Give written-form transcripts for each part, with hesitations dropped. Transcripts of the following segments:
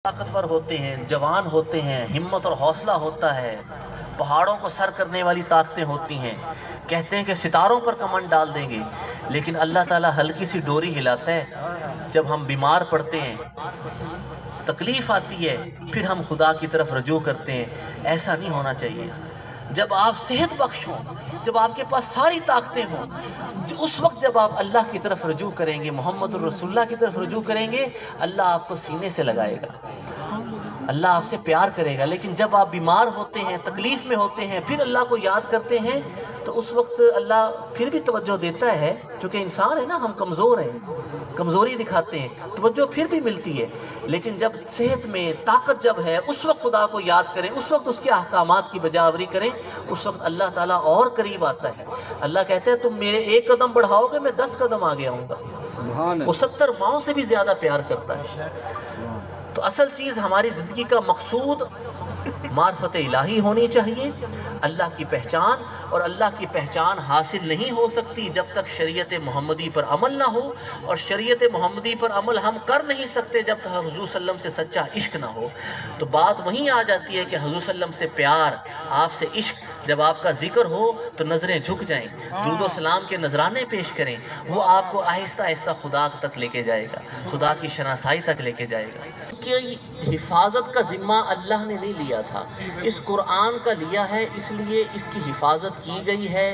ताकतवर होते हैं, जवान होते हैं, हिम्मत और हौसला होता है, पहाड़ों को सर करने वाली ताकतें होती हैं। कहते हैं कि सितारों पर कमंड डाल देंगे, लेकिन अल्लाह ताला हल्की सी डोरी हिलाता है। जब हम बीमार पड़ते हैं, तकलीफ़ आती है, फिर हम खुदा की तरफ रजू करते हैं। ऐसा नहीं होना चाहिए। जब आप सेहत बख्श हों, जब आपके पास सारी ताकतें हों, उस वक्त जब आप अल्लाह की तरफ रजू करेंगे, मोहम्मद रसूलुल्लाह की तरफ रजू करेंगे, अल्लाह आपको सीने से लगाएगा, अल्लाह आपसे प्यार करेगा। लेकिन जब आप बीमार होते हैं, तकलीफ़ में होते हैं, फिर अल्लाह को याद करते हैं, तो उस वक्त अल्लाह फिर भी तवज्जो देता है। क्योंकि इंसान है ना, हम कमज़ोर हैं, कमज़ोरी दिखाते हैं, तवज्जो फिर भी मिलती है। लेकिन जब सेहत में ताकत जब है, उस वक्त खुदा को याद करें, उस वक्त उसके अहकामात की बजावरी करें, उस वक्त अल्लाह ताला और करीब आता है। अल्लाह कहते हैं तुम मेरे एक कदम बढ़ाओगे, मैं 10 कदम आगे आऊँगा। वो 70 माओं से भी ज़्यादा प्यार करता है। तो असल चीज़ हमारी ज़िंदगी का मकसूद मार्फत इलाही होनी चाहिए, अल्लाह की पहचान। और अल्लाह की पहचान हासिल नहीं हो सकती जब तक शरीयत मोहम्मदी पर अमल ना हो, और शरीयत मोहम्मदी पर अमल हम कर नहीं सकते जब तक हुज़ूर सल्लम से सच्चा इश्क ना हो। तो बात वहीं आ जाती है कि हुज़ूर सल्लम से प्यार, आपसे इश्क। जब आपका जिक्र हो तो नज़रें झुक जाएं, दुरूद व सलाम के नजराने पेश करें, वो आपको आहिस्ता आहिस्ता खुदा तक लेके जाएगा, खुदा की शनासाई तक लेके जाएगा। कि हिफाजत का ज़िम्मा अल्लाह ने नहीं लिया था, इस कुरान का लिया है, इसलिए इसकी हिफाजत की गई है।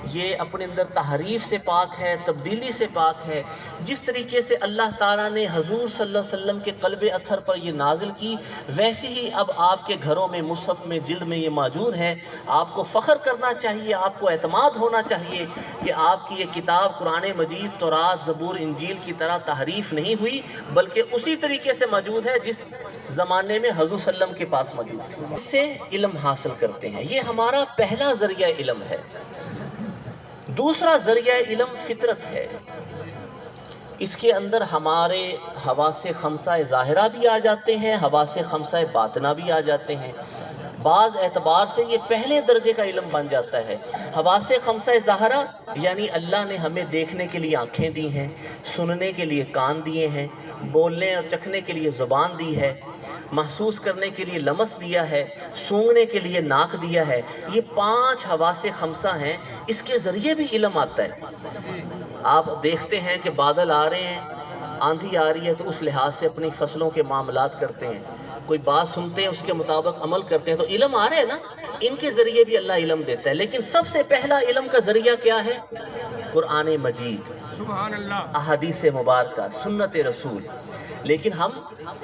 ये अपने अंदर तहरीफ से पाक है, तब्दीली से पाक है। जिस तरीके से अल्लाह ताला ने हजूर सल्लल्लाहु अलैहि वसल्लम के क़ल्ब अथर पर ये नाजिल की, वैसे ही अब आपके घरों में मुसहफ़ में जिल्द में ये मौजूद है। आपको फ़ख्र करना चाहिए, आपको एतमाद होना चाहिए कि आपकी ये किताब कुरान मजीद, तौरात, ज़बूर, इंजील की तरह तहरीफ नहीं हुई, बल्कि उसी तरीके से मौजूद है जिस ज़माने में हजूर सल्लम के पास मौजूद थी। इससे इल्म हासिल करते हैं, ये हमारा पहला ज़रिया इल्म है। दूसरा ज़रिया इल्म फ़ितरत है। इसके अंदर हमारे हवासे खमसा ज़ाहिरा भी आ जाते हैं, हवासे खमसा बातना भी आ जाते हैं। बाज़ एतबार से ये पहले दर्जे का इल्म बन जाता है। हवासे खमसा ज़ाहिरा यानी अल्लाह ने हमें देखने के लिए आँखें दी हैं, सुनने के लिए कान दिए हैं, बोलने और चखने के लिए ज़ुबान दी है, महसूस करने के लिए लमस दिया है, सूंघने के लिए नाक दिया है। ये 5 हवासे खमसा हैं, इसके ज़रिए भी इल्म आता है। आप देखते हैं कि बादल आ रहे हैं, आंधी आ रही है, तो उस लिहाज से अपनी फसलों के मामलात करते हैं। कोई बात सुनते हैं, उसके मुताबिक अमल करते हैं, तो इल्म आ रहे हैं ना। इनके ज़रिए भी अल्लाह इल्म देता है। लेकिन सबसे पहला इल्म का ज़रिया क्या है? कुरान मजीद, सुभान अल्लाह, अहादीस मुबारका, सुन्नत रसूल। लेकिन हम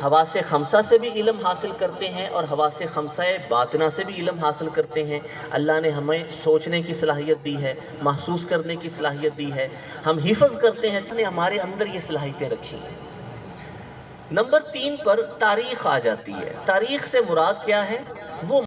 हवासे खमसा से भी इल्म हासिल करते हैं और हवासे खमसा बातना से भी इल्म हासिल करते हैं। अल्लाह ने हमें सोचने की सलाहियत दी है, महसूस करने की सलाहियत दी है, हम हिफ़्ज़ करते हैं, उसने हमारे अंदर ये सलाहियतें रखी हैं। नंबर 3 पर तारीख़ आ जाती है। तारीख़ से मुराद क्या है? वो